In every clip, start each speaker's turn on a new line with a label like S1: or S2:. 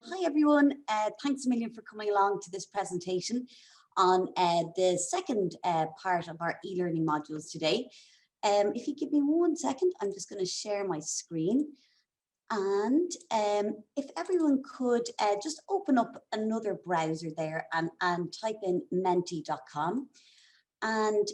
S1: Hi everyone, thanks a million for coming along to this presentation on the second part of our e-learning modules today. If you give me 1 second, I'm just going to share my screen. And if everyone could just open up another browser there and type in menti.com. And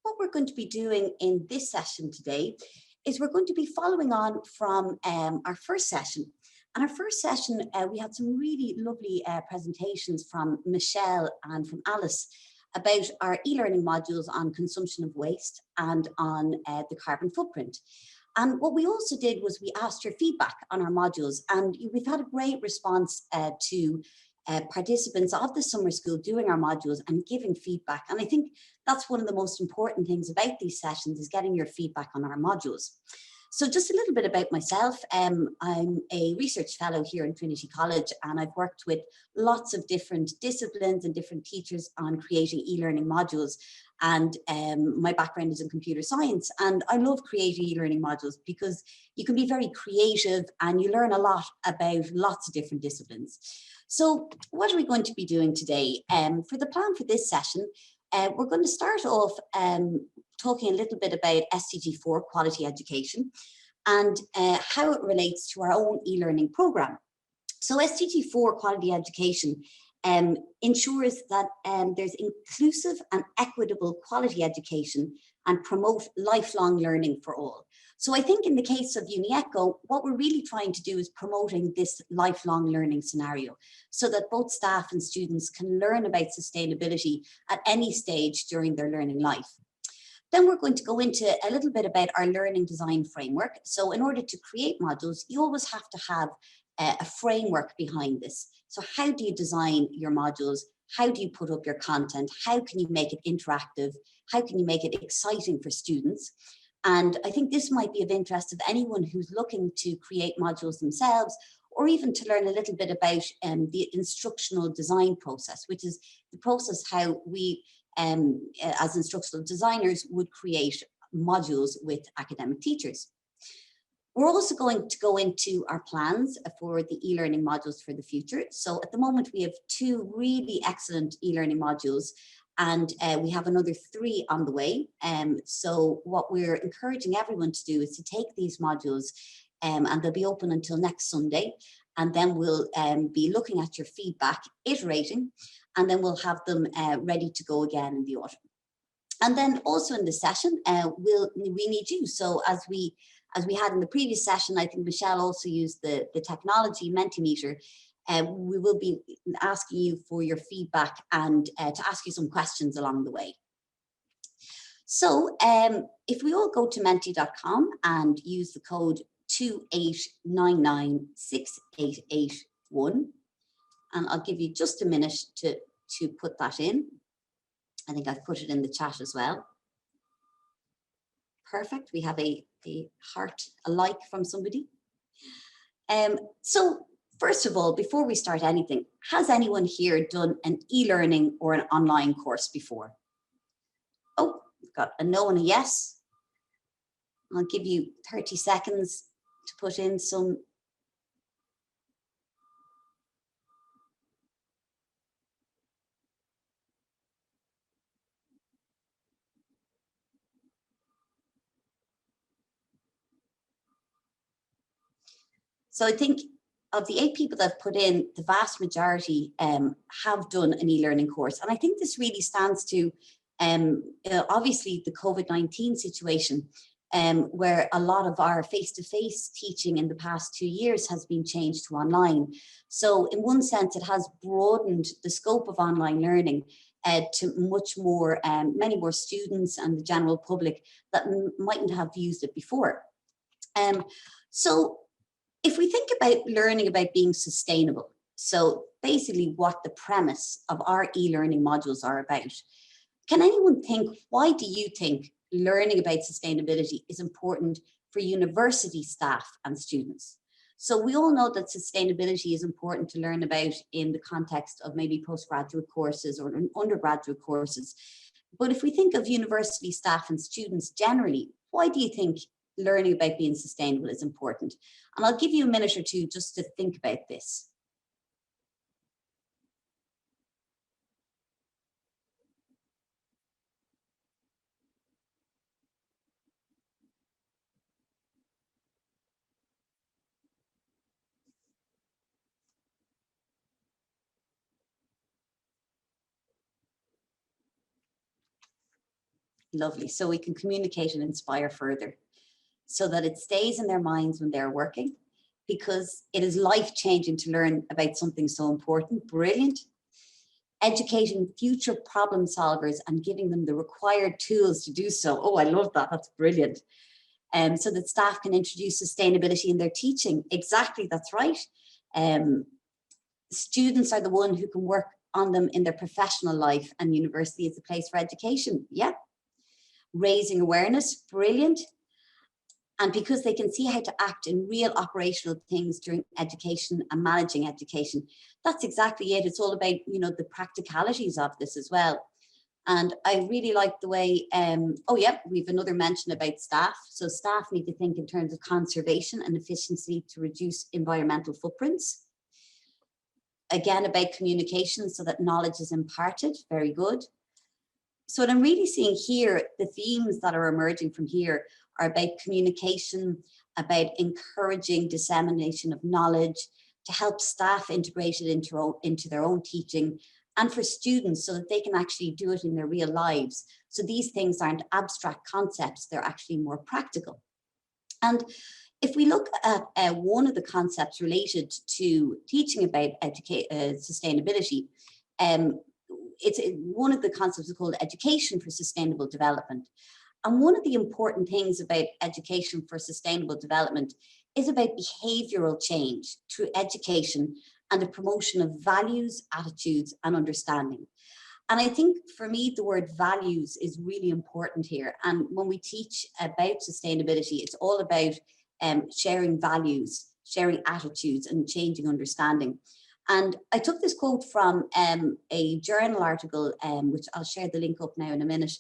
S1: what we're going to be doing in this session today is we're going to be following on from our first session. And our first session, we had some really lovely presentations from Michelle and from Alice about our e-learning modules on consumption of waste and on the carbon footprint. And what we also did was we asked your feedback on our modules, and we've had a great response to participants of the summer school doing our modules and giving feedback. And I think that's one of the most important things about these sessions is getting your feedback on our modules. So just a little bit about myself. I'm a research fellow here in Trinity College, and I've worked with lots of different disciplines and different teachers on creating e-learning modules. And my background is in computer science, and I love creating e-learning modules because you can be very creative and you learn a lot about lots of different disciplines. So what are we going to be doing today? For the plan for this session, we're going to start off talking a little bit about SDG4 quality education and how it relates to our own e-learning program. So SDG4 quality education ensures that there's inclusive and equitable quality education and promote lifelong learning for all. So I think in the case of Unieco, what we're really trying to do is promoting this lifelong learning scenario so that both staff and students can learn about sustainability at any stage during their learning life. Then we're going to go into a little bit about our learning design framework. So in order to create modules, you always have to have a framework behind this. So how do you design your modules? How do you put up your content? How can you make it interactive? How can you make it exciting for students? And I think this might be of interest of anyone who's looking to create modules themselves, or even to learn a little bit about the instructional design process, which is the process how we as instructional designers would create modules with academic teachers. We're also going to go into our plans for the e-learning modules for the future. So at the moment we have 2 really excellent e-learning modules, and we have another 3 on the way. So what we're encouraging everyone to do is to take these modules and they'll be open until next Sunday. And then we'll be looking at your feedback, iterating, and then we'll have them ready to go again in the autumn. And then also in this session, we need you. So as we had in the previous session, I think Michelle also used the technology Mentimeter. We will be asking you for your feedback and to ask you some questions along the way. So if we all go to menti.com and use the code 2899681, and I'll give you just a minute to put that in. I think I've put it in the chat as well. Perfect. We have a heart, a like from somebody. So first of all, before we start anything, has anyone here done an e-learning or an online course before? Oh, we've got a no and a yes. I'll give you 30 seconds to put in some. So I think of the 8 people that have put in, the vast majority have done an e-learning course. And I think this really stands to, obviously, the COVID-19 situation, where a lot of our face-to-face teaching in the past 2 years has been changed to online. So in one sense, it has broadened the scope of online learning to much more, many more students and the general public that mightn't have used it before. So if we think about learning about being sustainable, so basically what the premise of our e-learning modules are about, can anyone think, why do you think learning about sustainability is important for university staff and students? So we all know that sustainability is important to learn about in the context of maybe postgraduate courses or undergraduate courses. But if we think of university staff and students generally, why do you think learning about being sustainable is important? And I'll give you a minute or two just to think about this. Lovely. So we can communicate and inspire further so that it stays in their minds when they're working, because it is life-changing to learn about something so important. Brilliant. Educating future problem solvers and giving them the required tools to do so. Oh, I love that. That's brilliant. So that staff can introduce sustainability in their teaching. Exactly, that's right. Students are the one who can work on them in their professional life, and university is the place for education. Yeah. Raising awareness, brilliant. And because they can see how to act in real operational things during education and managing education. That's exactly it. It's all about, you know, the practicalities of this as well. And I really like the way, oh yeah, we've another mention about staff. So staff need to think in terms of conservation and efficiency to reduce environmental footprints. Again, about communication so that knowledge is imparted. Very good. So what I'm really seeing here, the themes that are emerging from here are about communication, about encouraging dissemination of knowledge, to help staff integrate it into their own teaching, and for students so that they can actually do it in their real lives. So these things aren't abstract concepts, they're actually more practical. And if we look at one of the concepts related to teaching about sustainability, it's one of the concepts is called education for sustainable development. And one of the important things about education for sustainable development is about behavioral change through education and the promotion of values, attitudes, and understanding. And I think for me, the word values is really important here. And when we teach about sustainability, it's all about sharing values, sharing attitudes, and changing understanding. And I took this quote from a journal article, which I'll share the link up now in a minute,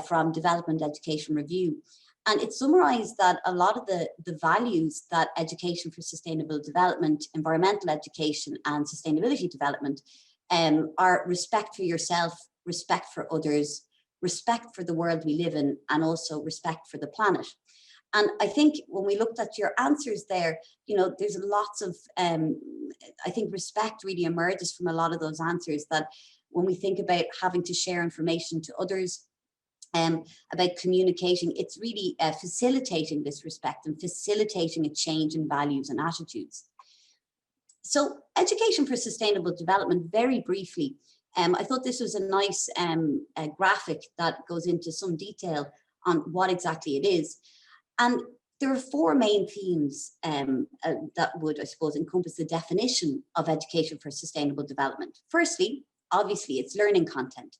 S1: from Development Education Review. And it summarized that a lot of the values that education for sustainable development, environmental education, and sustainability development are respect for yourself, respect for others, respect for the world we live in, and also respect for the planet. And I think when we looked at your answers there, you know, there's lots of, I think respect really emerges from a lot of those answers, that when we think about having to share information to others, about communicating, it's really facilitating this respect and facilitating a change in values and attitudes. So education for sustainable development, very briefly, I thought this was a nice graphic that goes into some detail on what exactly it is. And there are four main themes that would, I suppose, encompass the definition of education for sustainable development. Firstly, obviously, it's learning content.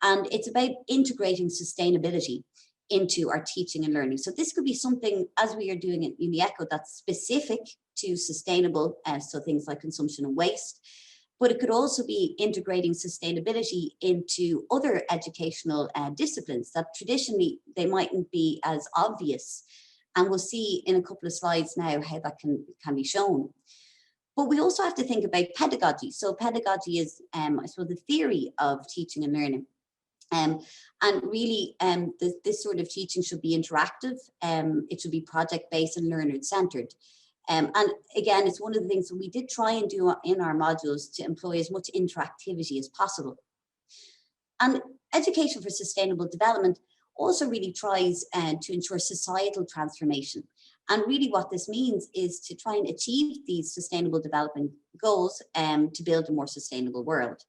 S1: And it's about integrating sustainability into our teaching and learning. So this could be something, as we are doing at UNI-ECO, that's specific to sustainable, so things like consumption and waste. But it could also be integrating sustainability into other educational disciplines that traditionally they mightn't be as obvious. And we'll see in a couple of slides now how that can be shown. But we also have to think about pedagogy. So pedagogy is, I suppose, the theory of teaching and learning. And really, this sort of teaching should be interactive. It should be project-based and learner-centered. And again, it's one of the things that we did try and do in our modules to employ as much interactivity as possible. And education for sustainable development also really tries to ensure societal transformation. And really what this means is to try and achieve these sustainable development goals to build a more sustainable world.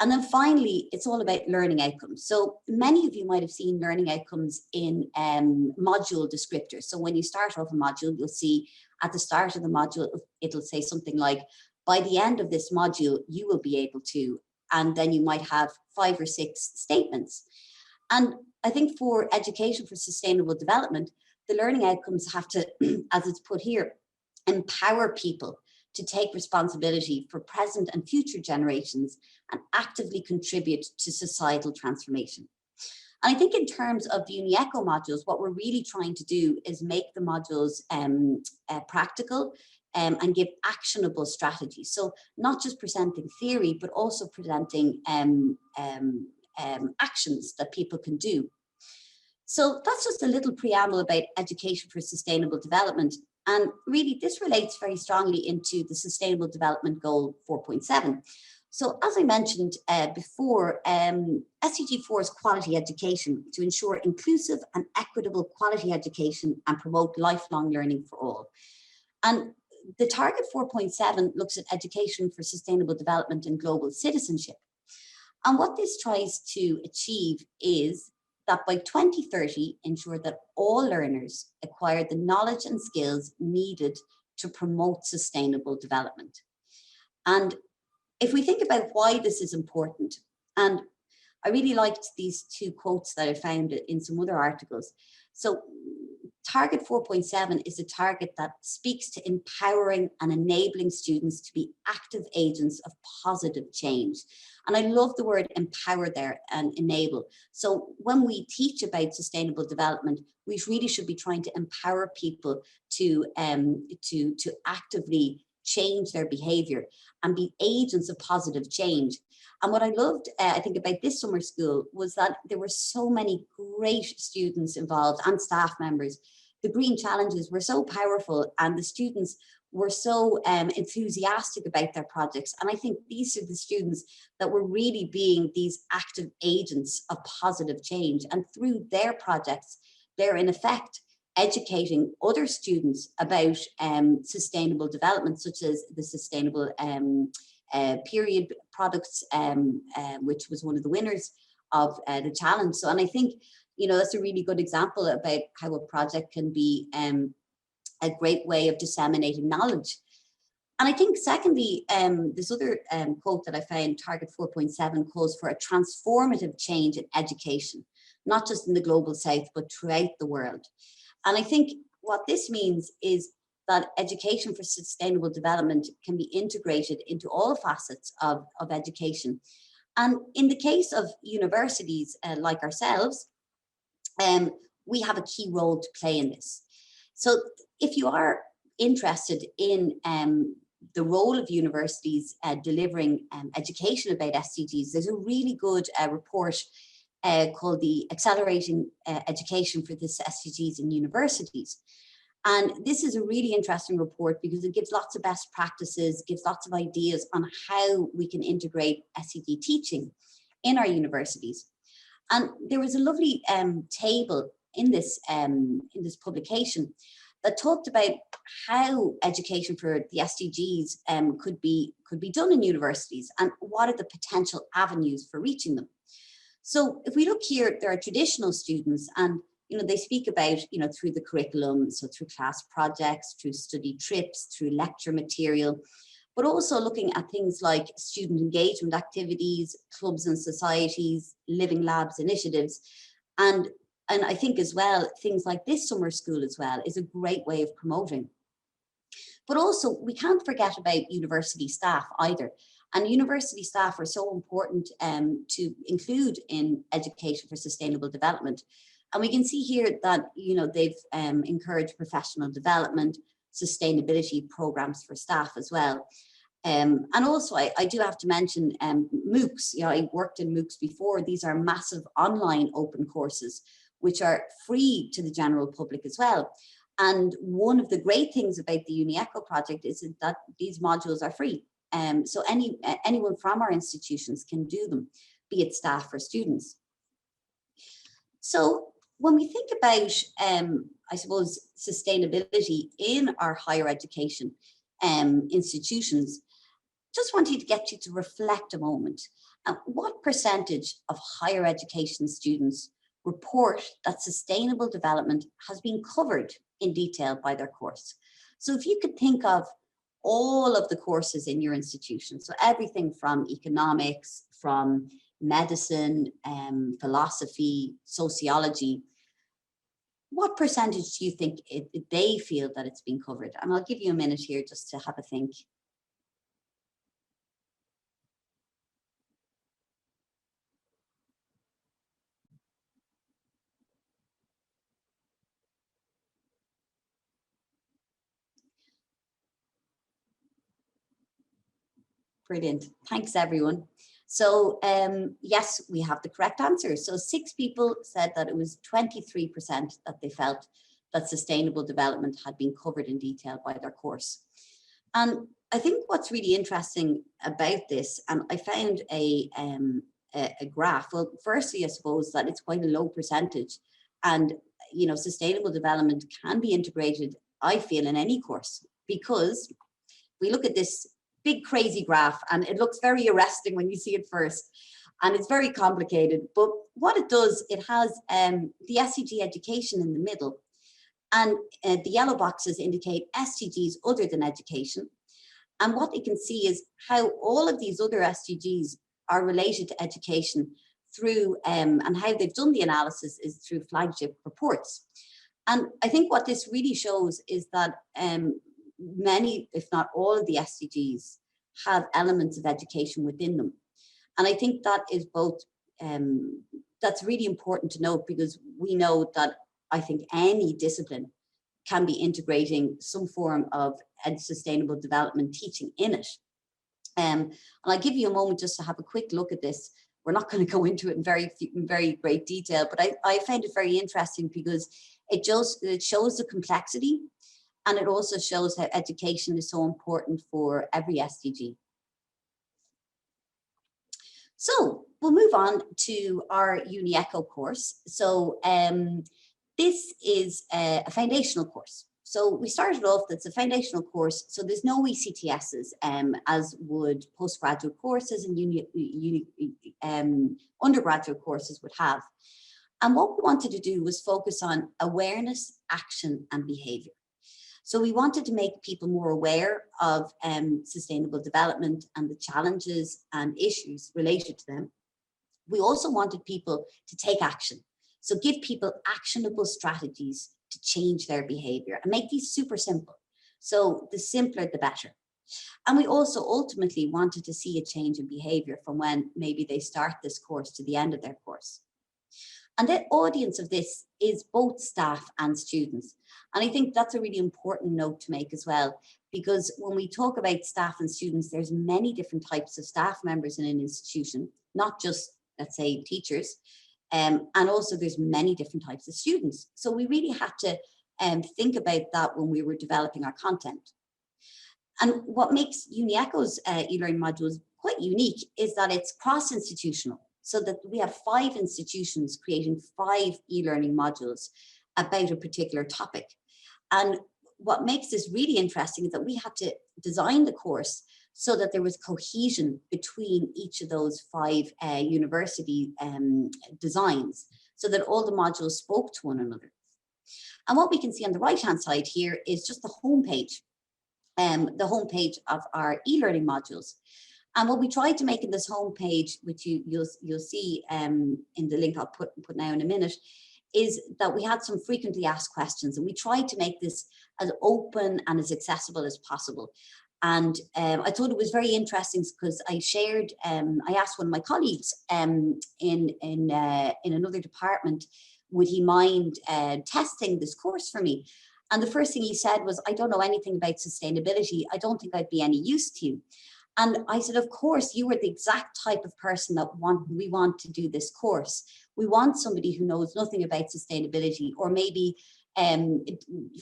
S1: And then finally, it's all about learning outcomes. So many of you might have seen learning outcomes in module descriptors. So when you start off a module, you'll see at the start of the module, it'll say something like, by the end of this module, you will be able to, and then you might have 5 or 6 statements. And I think for education for sustainable development, the learning outcomes have to, as it's put here, empower people to take responsibility for present and future generations and actively contribute to societal transformation. And I think in terms of the Unieco modules, what we're really trying to do is make the modules practical and give actionable strategies. So not just presenting theory, but also presenting actions that people can do. So that's just a little preamble about education for sustainable development. And really, this relates very strongly into the Sustainable Development Goal 4.7. So as I mentioned before, SDG 4 is quality education to ensure inclusive and equitable quality education and promote lifelong learning for all. And the target 4.7 looks at education for sustainable development and global citizenship. And what this tries to achieve is that by 2030, ensure that all learners acquire the knowledge and skills needed to promote sustainable development. And if we think about why this is important, and I really liked these two quotes that I found in some other articles. So target 4.7 is a target that speaks to empowering and enabling students to be active agents of positive change. And I love the word empower there and enable. So when we teach about sustainable development, we really should be trying to empower people to actively change their behavior and be agents of positive change. And what I loved, I think, about this summer school was that there were so many great students involved and staff members. The green challenges were so powerful and the students were so enthusiastic about their projects. And I think these are the students that were really being these active agents of positive change. And through their projects, they're in effect educating other students about sustainable development, such as the sustainable period products, which was one of the winners of the challenge. So, and I think, you know, that's a really good example about how a project can be a great way of disseminating knowledge. And I think secondly, this other quote that I found, target 4.7, calls for a transformative change in education, not just in the global south, but throughout the world. And I think what this means is that education for sustainable development can be integrated into all facets of education. And in the case of universities like ourselves, we have a key role to play in this. So if you are interested in the role of universities delivering education about SDGs, there's a really good report called the Accelerating Education for the SDGs in Universities. And this is a really interesting report because it gives lots of best practices, gives lots of ideas on how we can integrate SDG teaching in our universities. And there was a lovely table in this publication that talked about how education for the SDGs could be done in universities and what are the potential avenues for reaching them. So if we look here, there are traditional students, and they speak about through the curriculum, so through class projects, through study trips, through lecture material, but also looking at things like student engagement activities, clubs and societies, living labs initiatives, and I think as well things like this summer school as well is a great way of promoting. But also we can't forget about university staff either. And university staff are so important to include in education for sustainable development. And we can see here that they've encouraged professional development, sustainability programs for staff as well. And also I do have to mention MOOCs. I worked in MOOCs before. These are massive online open courses, which are free to the general public as well. And one of the great things about the UNI-ECO project is that these modules are free. So anyone from our institutions can do them, be it staff or students. So when we think about, I suppose, sustainability in our higher education institutions, just wanted to get you to reflect a moment. What percentage of higher education students report that sustainable development has been covered in detail by their course? So if you could think of all of the courses in your institution, so everything from economics, from medicine, philosophy, sociology, what percentage do you think they feel that it's been covered? And I'll give you a minute here just to have a think. Brilliant. Thanks, everyone. So yes, we have the correct answer. So 6 people said that it was 23% that they felt that sustainable development had been covered in detail by their course. And I think what's really interesting about this, and I found a graph. Well, firstly, I suppose that it's quite a low percentage, and sustainable development can be integrated, I feel, in any course, because we look at this big crazy graph and it looks very arresting when you see it first, and it's very complicated. But what it does, it has the SDG education in the middle, and the yellow boxes indicate SDGs other than education. And what they can see is how all of these other SDGs are related to education through, and how they've done the analysis is through flagship reports. And I think what this really shows is that many, if not all of the SDGs have elements of education within them. And I think that is both, that's really important to note, because we know that I think any discipline can be integrating some form of sustainable development teaching in it. And I'll give you a moment just to have a quick look at this. We're not going to go into it in very great detail, but I find it very interesting because it shows the complexity, and it also shows how education is so important for every SDG. So we'll move on to our Unieco course. So this is a foundational course. So we started off, that's a foundational course. So there's no ECTSs as would postgraduate courses and undergraduate courses would have. And what we wanted to do was focus on awareness, action, and behavior. So we wanted to make people more aware of sustainable development and the challenges and issues related to them. We also wanted people to take action. So give people actionable strategies to change their behavior and make these super simple. So the simpler, the better. And we also ultimately wanted to see a change in behavior from when maybe they start this course to the end of their course. And the audience of this is both staff and students. And I think that's a really important note to make as well, because when we talk about staff and students, there's many different types of staff members in an institution, not just, let's say, teachers. And also there's many different types of students. So we really had to think about that when we were developing our content. And what makes Unieco's e-learning modules quite unique is that it's cross-institutional, so that we have 5 institutions creating 5 e-learning modules about a particular topic. And what makes this really interesting is that we had to design the course so that there was cohesion between each of those 5 university designs, so that all the modules spoke to one another. And what we can see on the right-hand side here is just the homepage of our e-learning modules. And what we tried to make in this homepage, which you'll see in the link I'll put now in a minute, is that we had some frequently asked questions, and we tried to make this as open and as accessible as possible. And I thought it was very interesting because I shared, I asked one of my colleagues in another department, would he mind testing this course for me? And the first thing he said was, I don't know anything about sustainability. I don't think I'd be any use to you. And I said, of course, you are the exact type of person that we want to do this course. We want somebody who knows nothing about sustainability, or maybe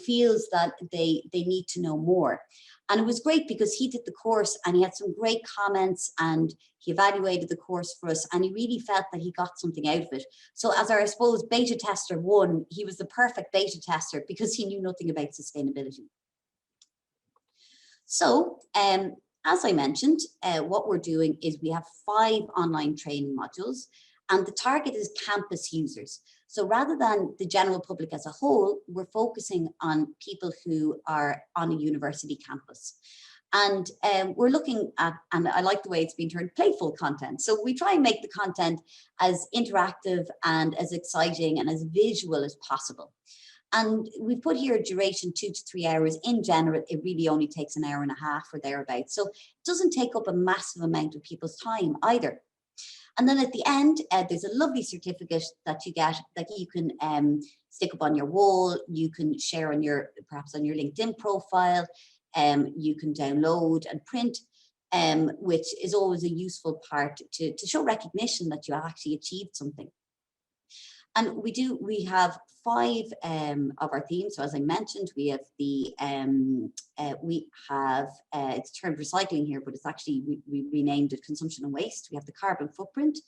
S1: feels that they need to know more. And it was great because he did the course and he had some great comments, and he evaluated the course for us, and he really felt that he got something out of it. So as our, I suppose, beta tester 1, he was the perfect beta tester because he knew nothing about sustainability. So as I mentioned, what we're doing is we have 5 online training modules, and the target is campus users. So rather than the general public as a whole, we're focusing on people who are on a university campus. And we're looking at, and I like the way it's been turned, playful content. So we try and make the content as interactive and as exciting and as visual as possible. And we put here a duration 2 to 3 hours. In general, it really only takes an hour and a half or thereabouts. So it doesn't take up a massive amount of people's time either. And then at the end, there's a lovely certificate that you get that you can stick up on your wall. You can share on your, perhaps on your LinkedIn profile. You can download and print, which is always a useful part to show recognition that you have actually achieved something. And we have 5 of our themes. So as I mentioned, we have the, it's termed recycling here, but it's actually, we renamed it consumption and waste. We have the carbon footprint,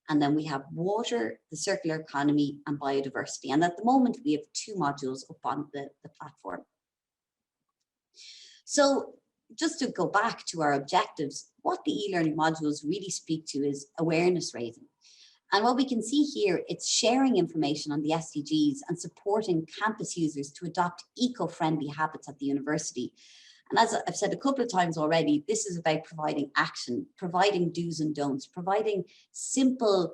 S1: and then we have water, the circular economy, and biodiversity. And at the moment, we have 2 modules up on the platform. So just to go back to our objectives, what the e-learning modules really speak to is awareness raising. And what we can see here, it's sharing information on the SDGs and supporting campus users to adopt eco-friendly habits at the university. And as I've said a couple of times already, this is about providing action, providing do's and don'ts, providing simple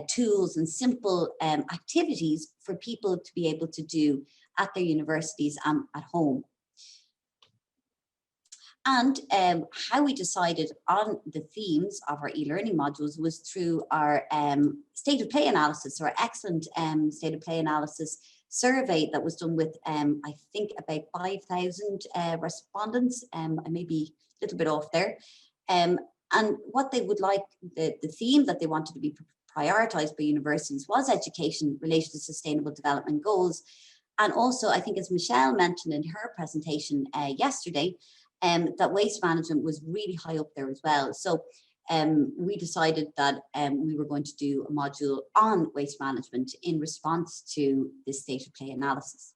S1: tools and simple activities for people to be able to do at their universities and at home. And how we decided on the themes of our e-learning modules was through our state of play analysis, or excellent state of play analysis survey that was done with, I think, about 5,000 respondents. I may be a little bit off there. And what they would like, the theme that they wanted to be prioritized by universities was education related to sustainable development goals. And also, I think, as Michelle mentioned in her presentation yesterday, that waste management was really high up there as well. So we decided that we were going to do a module on waste management in response to this state of play analysis.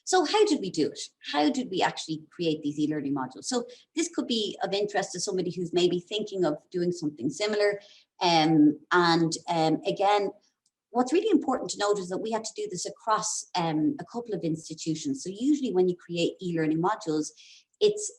S1: So how did we do it? How did we actually create these e-learning modules? So this could be of interest to somebody who's maybe thinking of doing something similar. Again, what's really important to note is that we had to do this across a couple of institutions. So usually when you create e-learning modules, it's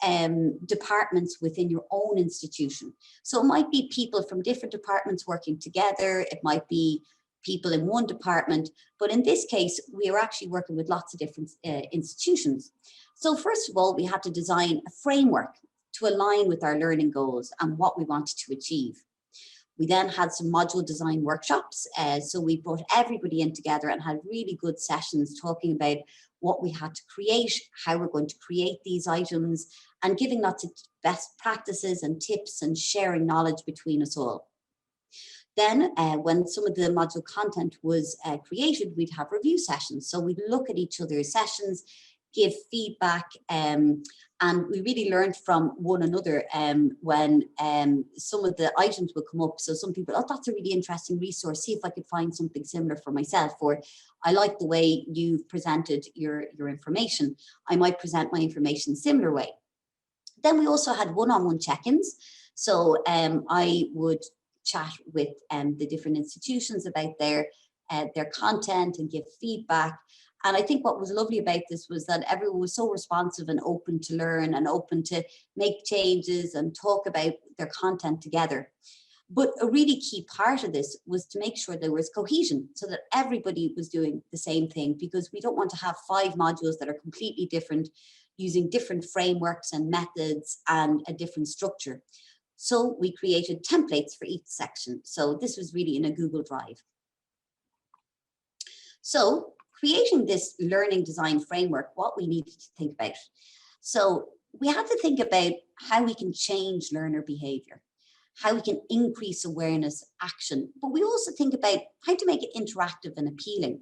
S1: departments within your own institution. So it might be people from different departments working together. It might be people in one department. But in this case, we are actually working with lots of different institutions. So first of all, we had to design a framework to align with our learning goals and what we wanted to achieve. We then had some module design workshops. So we brought everybody in together and had really good sessions talking about what we had to create, how we're going to create these items, and giving lots of best practices and tips and sharing knowledge between us all. Then when some of the module content was created, we'd have review sessions. So we'd look at each other's sessions, give feedback, and we really learned from one another when some of the items would come up. So some people, oh, that's a really interesting resource, see if I could find something similar for myself, or I like the way you've presented your information. I might present my information similar way. Then we also had one-on-one check-ins. So I would chat with the different institutions about their content and give feedback. And I think what was lovely about this was that everyone was so responsive and open to learn and open to make changes and talk about their content together. But a really key part of this was to make sure there was cohesion so that everybody was doing the same thing, because we don't want to have 5 modules that are completely different, using different frameworks and methods and a different structure. So we created templates for each section. So this was really in a Google Drive. So creating this learning design framework, what we needed to think about. So we had to think about how we can change learner behavior, how we can increase awareness, action, but we also think about how to make it interactive and appealing.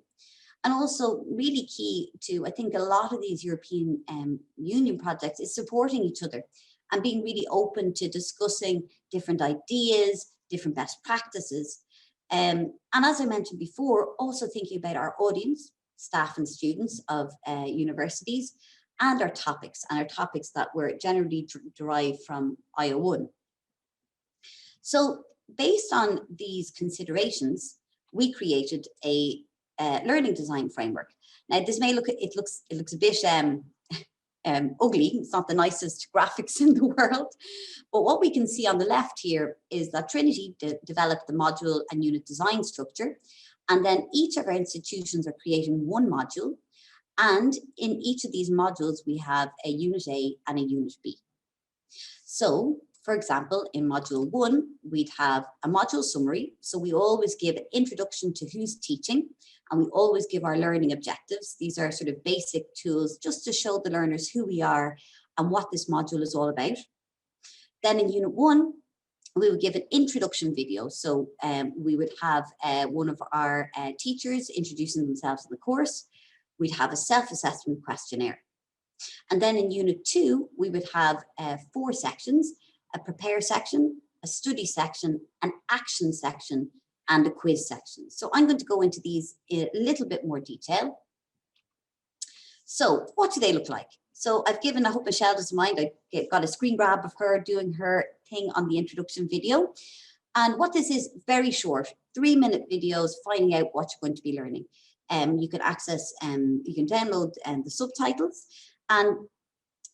S1: And also really key to, I think, a lot of these European Union projects is supporting each other and being really open to discussing different ideas, different best practices. And as I mentioned before, also thinking about our audience, staff and students of universities, and our topics that were generally derived from IO1. So based on these considerations, we created a learning design framework. Now this may look, it looks a bit ugly. It's not the nicest graphics in the world, but what we can see on the left here is that Trinity developed the module and unit design structure, and then each of our institutions are creating one module, and in each of these modules we have a unit A and a unit B. So for example, in module 1 we'd have a module summary, so we always give an introduction to who's teaching, and we always give our learning objectives. These are sort of basic tools just to show the learners who we are and what this module is all about. Then in unit 1, we would give an introduction video. So we would have one of our teachers introducing themselves in the course. We'd have a self-assessment questionnaire. And then in Unit 2, we would have 4 sections: a prepare section, a study section, an action section, and a quiz section. So I'm going to go into these in a little bit more detail. So what do they look like? So I've given, I hope Michelle doesn't mind, I got a screen grab of her doing her thing on the introduction video. And what this is, very short, 3-minute videos finding out what you're going to be learning. You can access, you can download the subtitles. And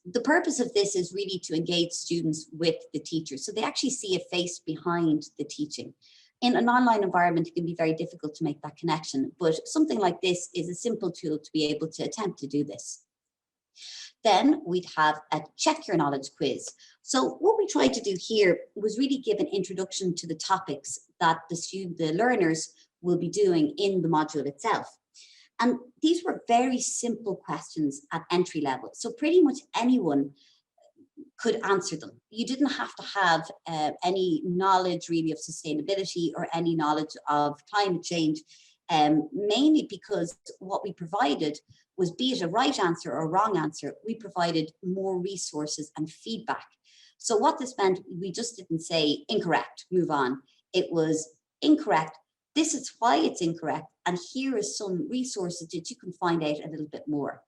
S1: the purpose of this is really to engage students with the teacher, so they actually see a face behind the teaching. In an online environment, it can be very difficult to make that connection, but something like this is a simple tool to be able to attempt to do this. Then we'd have a check your knowledge quiz. So what we tried to do here was really give an introduction to the topics that the learners will be doing in the module itself. And these were very simple questions at entry level. So pretty much anyone could answer them. You didn't have to have any knowledge really of sustainability or any knowledge of climate change, mainly because what we provided was, be it a right answer or a wrong answer, we provided more resources and feedback. So what this meant, we just didn't say incorrect, move on. It was incorrect, this is why it's incorrect, and here is some resources that you can find out a little bit more.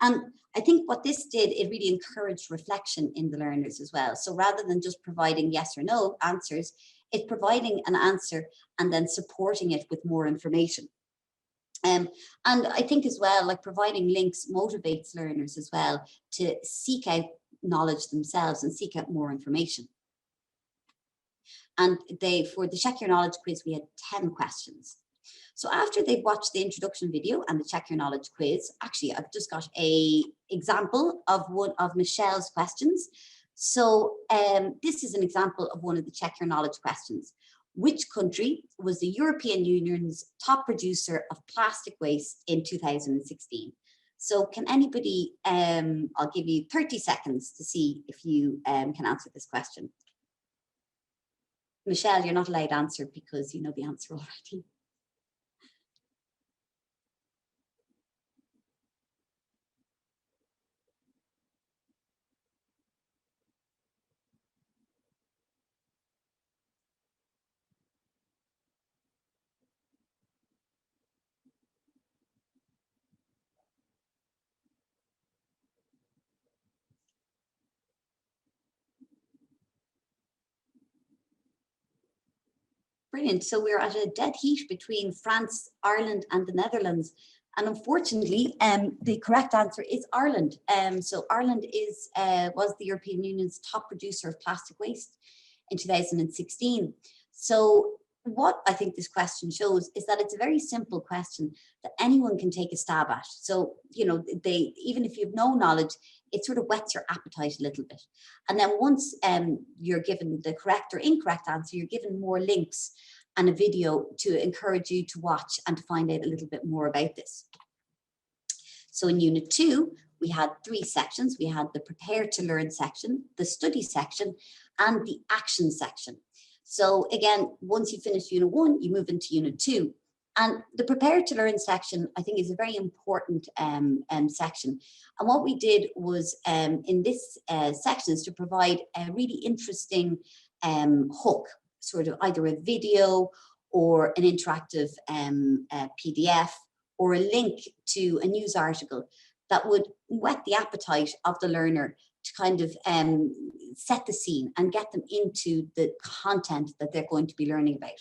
S1: And I think what this did, it really encouraged reflection in the learners as well. So rather than just providing yes or no answers, it's providing an answer and then supporting it with more information. And I think as well, like providing links motivates learners as well to seek out knowledge themselves and seek out more information. And for the Check Your Knowledge quiz, we had 10 questions. So after they've watched the introduction video and the Check Your Knowledge quiz, actually, I've just got an example of one of Michelle's questions. So this is an example of one of the Check Your Knowledge questions. Which country was the European Union's top producer of plastic waste in 2016? So can anybody, I'll give you 30 seconds to see if you can answer this question. Michelle, you're not allowed to answer because you know the answer already. Brilliant. So we're at a dead heat between France, Ireland, and the Netherlands. And unfortunately, the correct answer is Ireland. So Ireland was the European Union's top producer of plastic waste in 2016. So what I think this question shows is that it's a very simple question that anyone can take a stab at. So, you know, even if you have no knowledge, it sort of whets your appetite a little bit. And then once you're given the correct or incorrect answer, you're given more links and a video to encourage you to watch and to find out a little bit more about this. So in Unit 2, we had 3 sections. We had the Prepare to Learn section, the Study section, and the Action section. So again, once you finish Unit 1, you move into Unit 2. And the Prepare to Learn section, I think, is a very important section. And what we did was in this section is to provide a really interesting hook, sort of either a video or an interactive PDF or a link to a news article that would whet the appetite of the learner to kind of set the scene and get them into the content that they're going to be learning about.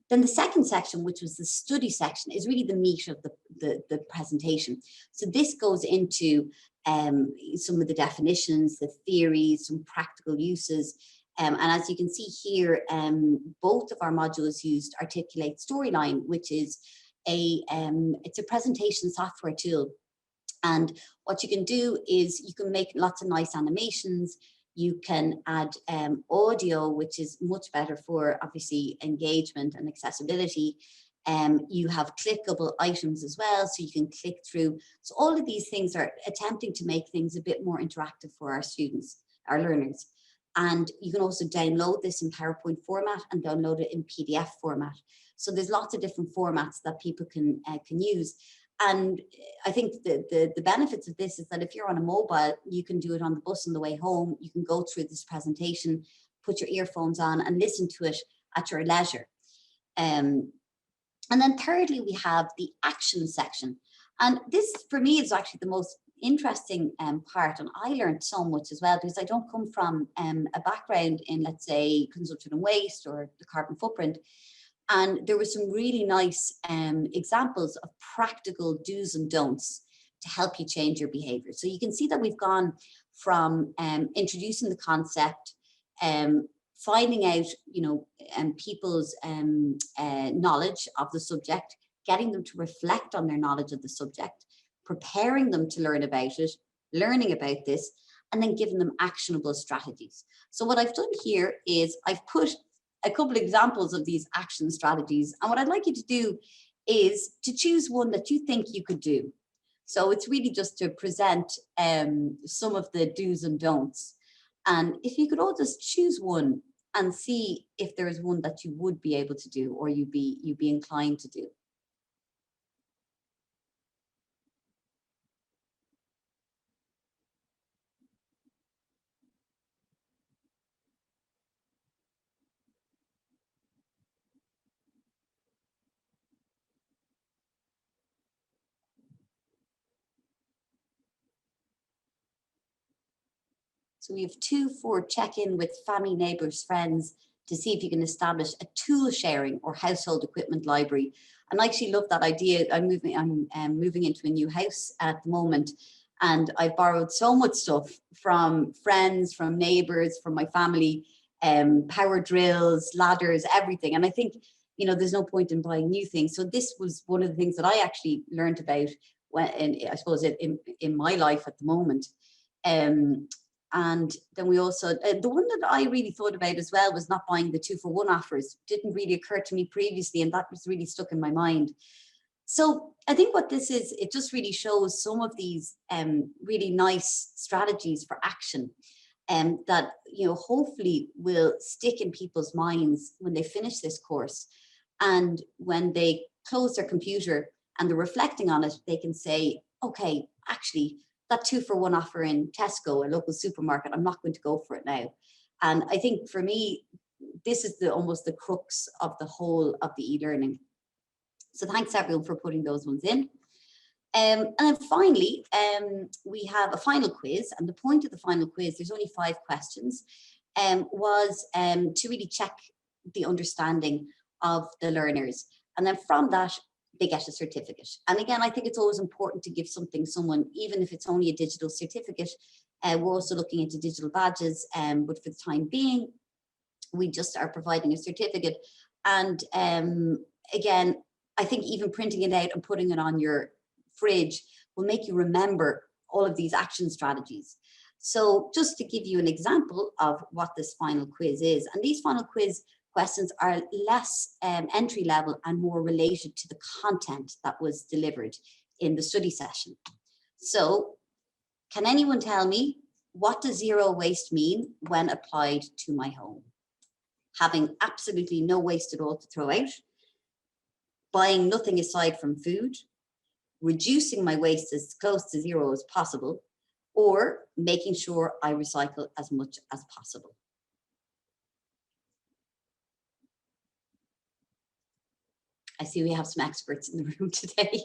S1: Then the second section, which was the study section, is really the meat of the presentation. So this goes into some of the definitions, the theories, some practical uses. And as you can see here, both of our modules used Articulate Storyline, which is it's a presentation software tool. And what you can do is you can make lots of nice animations. You can add audio, which is much better for obviously engagement and accessibility. You have clickable items as well, so you can click through. So all of these things are attempting to make things a bit more interactive for our students, our learners. And you can also download this in PowerPoint format and download it in PDF format. So there's lots of different formats that people can use. And I think the benefits of this is that if you're on a mobile, you can do it on the bus on the way home. You can go through this presentation, put your earphones on and listen to it at your leisure. And then thirdly, we have the action section. And this for me is actually the most interesting part, and I learned so much as well, because I don't come from a background in, let's say, consumption and waste or the carbon footprint. And there were some really nice examples of practical do's and don'ts to help you change your behavior. So you can see that we've gone from introducing the concept, finding out, people's knowledge of the subject, getting them to reflect on their knowledge of the subject, preparing them to learn about it, learning about this, and then giving them actionable strategies. So what I've done here is I've put a couple of examples of these action strategies. And what I'd like you to do is to choose one that you think you could do. So it's really just to present some of the do's and don'ts. And if you could all just choose one and see if there is one that you would be able to do or you'd be inclined to do. So we have 2 for check-in with family, neighbours, friends to see if you can establish a tool sharing or household equipment library. And I actually love that idea. I'm moving into a new house at the moment, and I've borrowed so much stuff from friends, from neighbours, from my family, power drills, ladders, everything. And I think, there's no point in buying new things. So this was one of the things that I actually learned about I suppose in my life at the moment. And then we also, the one that I really thought about as well was not buying the 2-for-1 offers. Didn't really occur to me previously, and that was really stuck in my mind. So I think what this is, it just really shows some of these really nice strategies for action that, hopefully will stick in people's minds when they finish this course. And when they close their computer and they're reflecting on it, they can say, okay, actually, that 2-for-1 offer in Tesco, a local supermarket, I'm not going to go for it now. And I think for me, this is almost the crux of the whole of the e-learning. So thanks everyone for putting those ones in. And then finally, we have a final quiz, and the point of the final quiz, there's only 5 questions, was to really check the understanding of the learners. And then from that, they get a certificate. And again, I think it's always important to give someone, even if it's only a digital certificate. We're also looking into digital badges, but for the time being, we just are providing a certificate. And again, I think even printing it out and putting it on your fridge will make you remember all of these action strategies. So just to give you an example of what this final quiz is, and these final quiz questions are less entry level and more related to the content that was delivered in the study session. So can anyone tell me, what does zero waste mean when applied to my home? Having absolutely no waste at all to throw out, buying nothing aside from food, reducing my waste as close to zero as possible, or making sure I recycle as much as possible. I see we have some experts in the room today.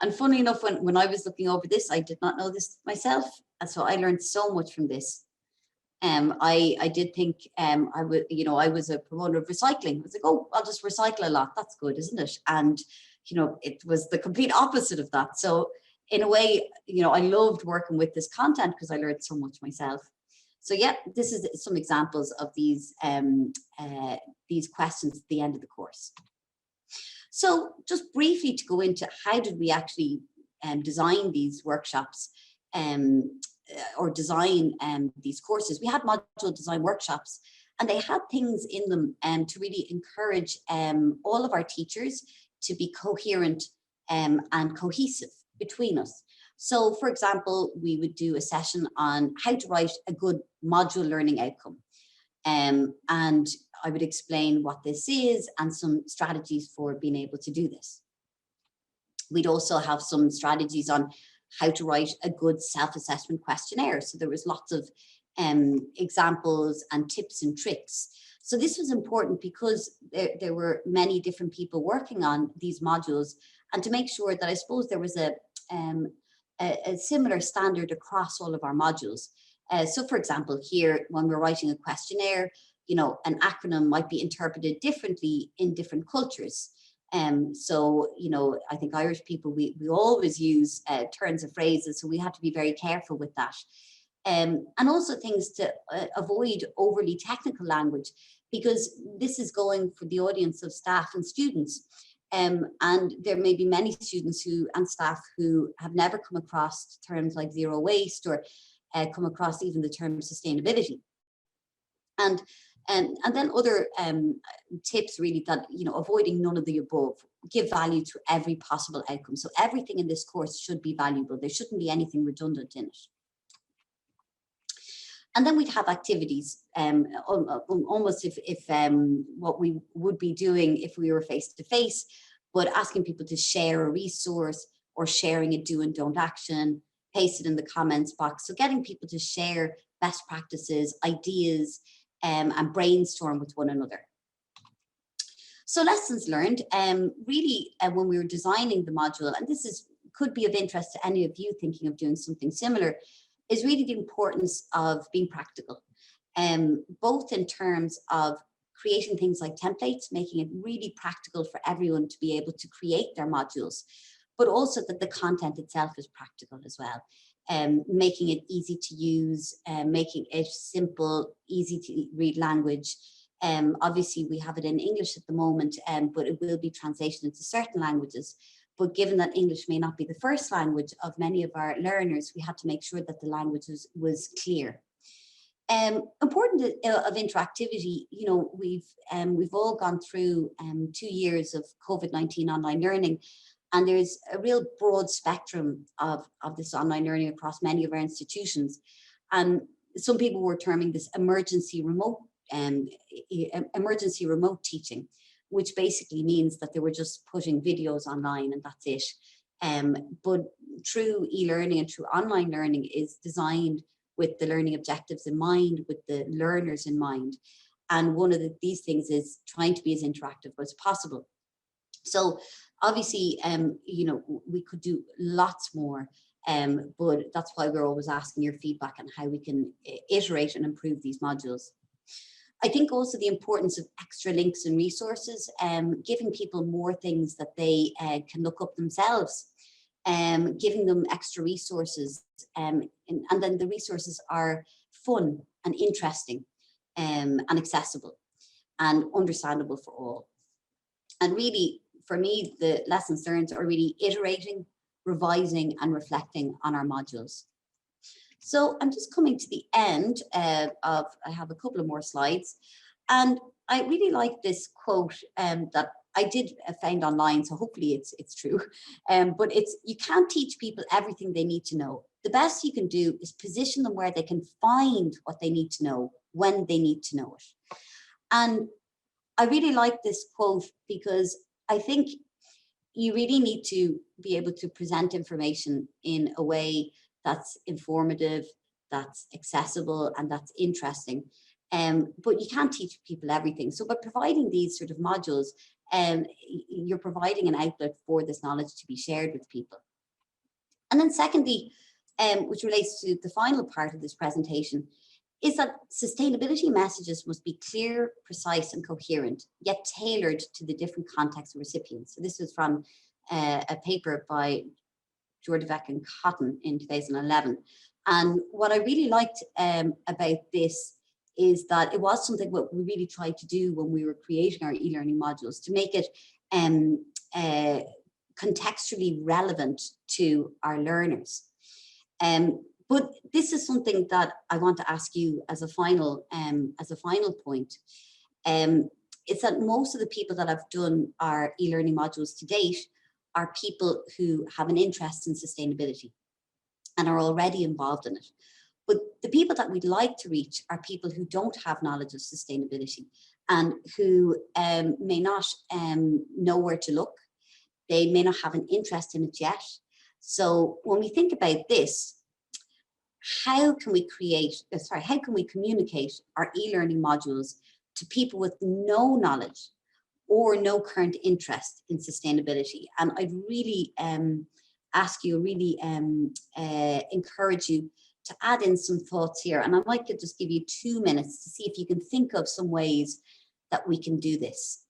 S1: And funny enough, when I was looking over this, I did not know this myself. And so I learned so much from this. I did think I was a promoter of recycling. I was like, oh, I'll just recycle a lot. That's good, isn't it? And, it was the complete opposite of that. So in a way, I loved working with this content because I learned so much myself. So yeah, this is some examples of these questions at the end of the course. So just briefly to go into how did we actually design these workshops or design these courses. We had module design workshops, and they had things in them to really encourage all of our teachers to be coherent and cohesive between us. So for example, we would do a session on how to write a good module learning outcome. And I would explain what this is and some strategies for being able to do this. We'd also have some strategies on how to write a good self-assessment questionnaire. So there was lots of examples and tips and tricks. So this was important because there were many different people working on these modules, and to make sure that I suppose there was a similar standard across all of our modules. So for example, here, when we're writing a questionnaire, you know, an acronym might be interpreted differently in different cultures. So, you know, I think Irish people, we always use turns of phrases, so we have to be very careful with that. And also things to avoid overly technical language, because this is going for the audience of staff and students. And there may be many students and staff who have never come across terms like zero waste or come across even the term sustainability. And then other tips really that, you know, avoiding none of the above, give value to every possible outcome. So everything in this course should be valuable. There shouldn't be anything redundant in it. And then we'd have activities, almost if what we would be doing if we were face to face, but asking people to share a resource or sharing a do and don't action, paste it in the comments box. So getting people to share best practices, ideas, and brainstorm with one another. So lessons learned, really when we were designing the module, and this could be of interest to any of you thinking of doing something similar, is really the importance of being practical, both in terms of creating things like templates, making it really practical for everyone to be able to create their modules, but also that the content itself is practical as well. Making it easy to use, making it simple, easy to read language. Obviously, we have it in English at the moment, but it will be translated into certain languages. But given that English may not be the first language of many of our learners, we had to make sure that the language was clear. Important of interactivity, you know, we've all gone through 2 years of COVID-19 online learning, and there's a real broad spectrum of this online learning across many of our institutions. And some people were terming this emergency remote teaching, which basically means that they were just putting videos online and that's it. But true e-learning and true online learning is designed with the learning objectives in mind, with the learners in mind. And one of these things is trying to be as interactive as possible. So obviously, you know, we could do lots more, but that's why we're always asking your feedback on how we can iterate and improve these modules. I think also the importance of extra links and resources, giving people more things that they can look up themselves, giving them extra resources, and then the resources are fun and interesting, and accessible and understandable for all. And really, for me, the lessons learned are really iterating, revising and reflecting on our modules. So I'm just coming to the end I have a couple of more slides, and I really like this quote that I did find online, so hopefully it's true, but it's, you can't teach people everything they need to know. The best you can do is position them where they can find what they need to know when they need to know it. And I really like this quote because I think you really need to be able to present information in a way that's informative, that's accessible, and that's interesting. But you can't teach people everything. So by providing these sort of modules, you're providing an outlet for this knowledge to be shared with people. And then secondly, which relates to the final part of this presentation, is that sustainability messages must be clear, precise, and coherent, yet tailored to the different contexts of recipients. So this was from a paper by Jordevec and Cotton in 2011. And what I really liked about this is that it was something that we really tried to do when we were creating our e-learning modules, to make it contextually relevant to our learners. But this is something that I want to ask you as a final point. It's that most of the people that have done our e-learning modules to date are people who have an interest in sustainability. and are already involved in it. But the people that we'd like to reach are people who don't have knowledge of sustainability and who may not know where to look. They may not have an interest in it yet. So when we think about this, how can we communicate our e-learning modules to people with no knowledge or no current interest in sustainability? And I'd really encourage you to add in some thoughts here. And I'd like to just give you 2 minutes to see if you can think of some ways that we can do this.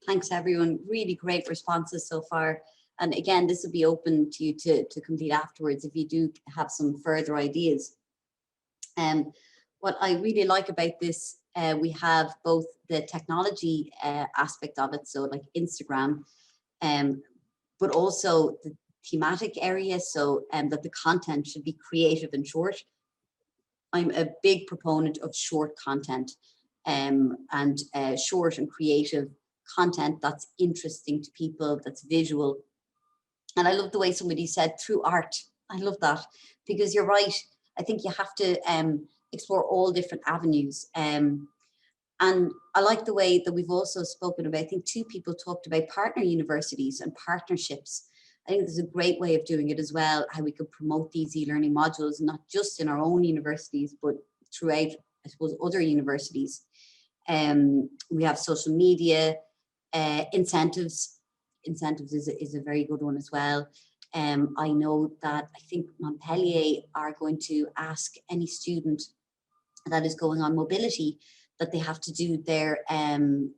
S1: Thanks, everyone. Really great responses so far. And again, this will be open to you to complete afterwards if you do have some further ideas. What I really like about this, we have both the technology aspect of it, so like Instagram, but also the thematic area, so that the content should be creative and short. I'm a big proponent of short content and short and creative content that's interesting to people, that's visual. And I love the way somebody said through art. I love that, because you're right. I think you have to explore all different avenues. And I like the way that we've also spoken about, I think 2 people talked about partner universities and partnerships. I think there's a great way of doing it as well, how we could promote these e-learning modules, not just in our own universities, but throughout, I suppose, other universities. We have social media, incentives. Incentives is a very good one as well. I know that I think Montpellier are going to ask any student that is going on mobility that they have to do their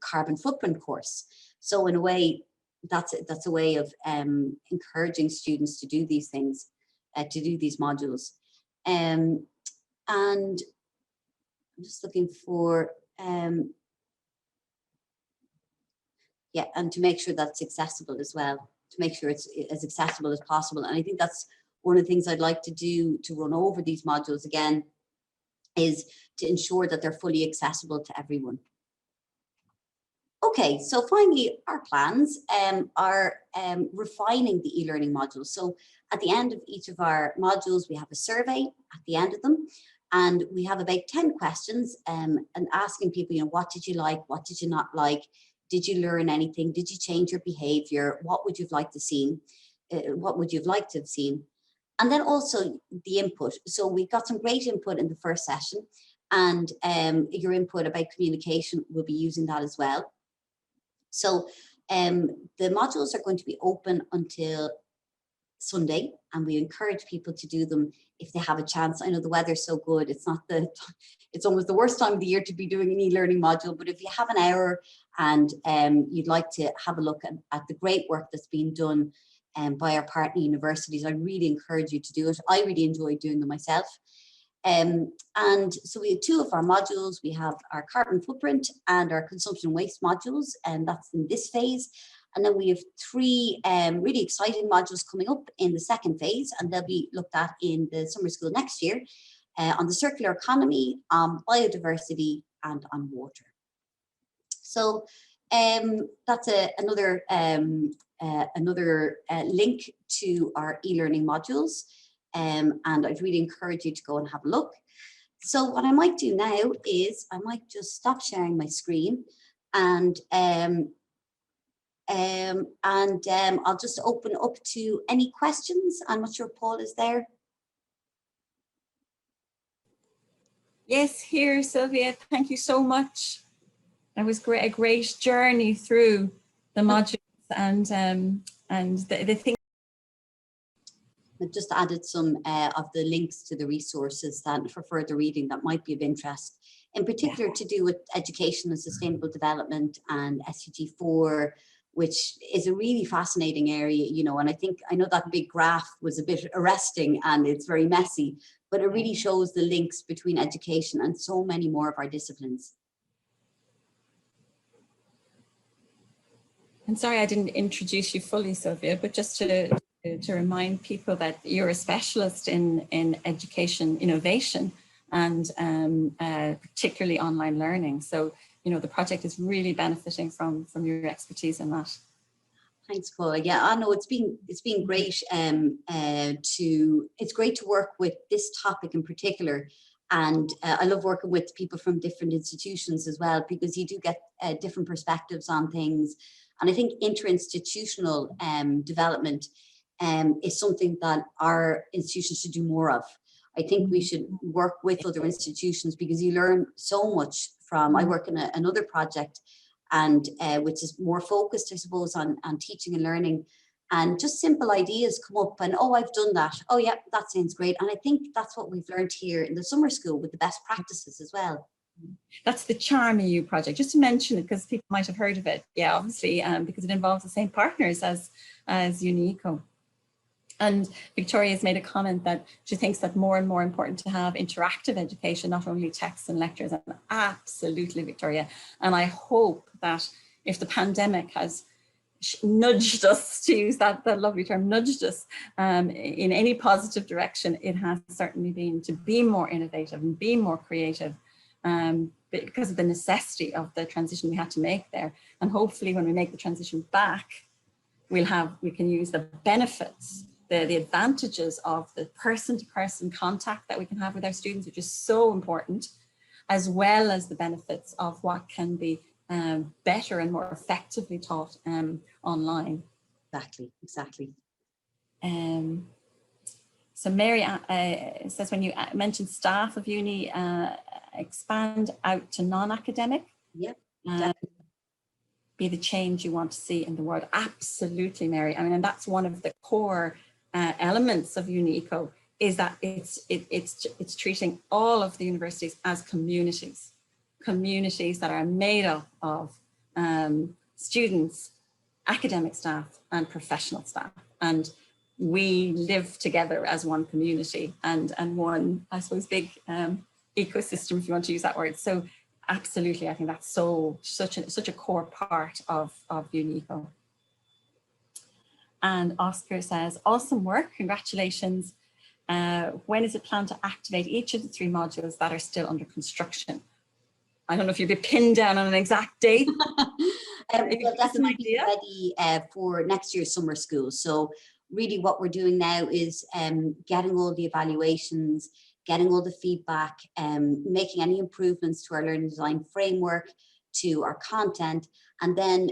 S1: carbon footprint course. So in a way, that's a way of encouraging students to do these things, to do these modules. And I'm just looking for, yeah, and to make sure that's accessible as well, to make sure it's as accessible as possible. And I think that's one of the things I'd like to do to run over these modules again, is to ensure that they're fully accessible to everyone. Okay, so finally, our plans are refining the e-learning modules. So at the end of each of our modules, we have a survey at the end of them, and we have about 10 questions and asking people, what did you like? What did you not like? Did you learn anything? Did you change your behavior? What would you have liked to see? What would you have liked to have seen? And then also the input. So we got some great input in the first session, and your input about communication, we'll be using that as well. So the modules are going to be open until Sunday, and we encourage people to do them if they have a chance. I know the weather's so good, it's almost the worst time of the year to be doing an e-learning module, but if you have an hour and you'd like to have a look at the great work that's being done by our partner universities, I really encourage you to do it. I really enjoy doing them myself. And so we have 2 of our modules. We have our carbon footprint and our consumption waste modules, and that's in this phase. And then we have 3 really exciting modules coming up in the second phase, and they'll be looked at in the summer school next year on the circular economy, biodiversity, and on water. So that's another link to our e-learning modules, and I'd really encourage you to go and have a look. So what I might do now is I might just stop sharing my screen, and I'll just open up to any questions. I'm not sure Paul is there.
S2: Yes, here, Silvia. Thank you so much. It was a great journey through the modules and the things.
S1: I've just added some of the links to the resources that for further reading that might be of interest, in particular to do with education and sustainable development and SDG 4, which is a really fascinating area, you know, and I know that big graph was a bit arresting and it's very messy, but it really shows the links between education and so many more of our disciplines.
S2: And sorry, I didn't introduce you fully, Silvia, but just to remind people that you're a specialist in education innovation and particularly online learning. So, you know, the project is really benefiting from your expertise in that.
S1: Thanks, Paula. Yeah, I know it's been great. It's great to work with this topic in particular, and I love working with people from different institutions as well, because you do get different perspectives on things. And I think interinstitutional development is something that our institutions should do more of. I think we should work with other institutions because you learn so much from. I work in another project, and which is more focused, I suppose, on teaching and learning, and just simple ideas come up and, oh, I've done that. Oh yeah, that sounds great. And I think that's what we've learned here in the summer school with the best practices as well.
S2: That's the Charm EU project, just to mention it because people might have heard of it. Yeah, obviously, because it involves the same partners as Unieco. And Victoria has made a comment that she thinks that more and more important to have interactive education, not only texts and lectures. And absolutely, Victoria. And I hope that if the pandemic has nudged us, to use that lovely term, nudged us in any positive direction, it has certainly been to be more innovative and be more creative because of the necessity of the transition we had to make there. And hopefully when we make the transition back, we can use the benefits, the advantages of the person-to-person contact that we can have with our students, which is so important, as well as the benefits of what can be better and more effectively taught online.
S1: Exactly.
S2: So Mary says, when you mentioned staff of uni, expand out to non-academic.
S1: Yep.
S2: Be the change you want to see in the world. Absolutely, Mary. I mean, and that's one of the core elements of Unieco, is that it's treating all of the universities as communities that are made up of students, academic staff, and professional staff, and we live together as one community and one, I suppose, big ecosystem, if you want to use that word. So absolutely, I think that's such a core part of Unieco. And Oscar says, awesome work, congratulations. When is it planned to activate each of the 3 modules that are still under construction? I don't know if you'd be pinned down on an exact date.
S1: We'll definitely be ready for next year's summer school. So really what we're doing now is getting all the evaluations, getting all the feedback, making any improvements to our learning design framework, to our content. And then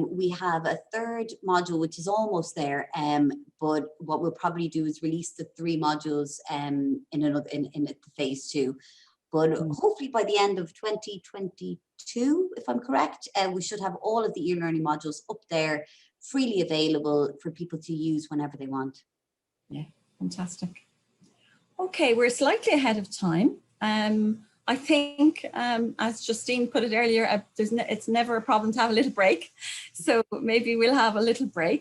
S1: we have a 3rd module, which is almost there. But what we'll probably do is release the 3 modules in phase 2. But hopefully by the end of 2022, if I'm correct, we should have all of the e-learning modules up there, freely available for people to use whenever they want.
S2: Yeah, fantastic. Okay, we're slightly ahead of time. I think, as Justine put it earlier, it's never a problem to have a little break. So maybe we'll have a little break.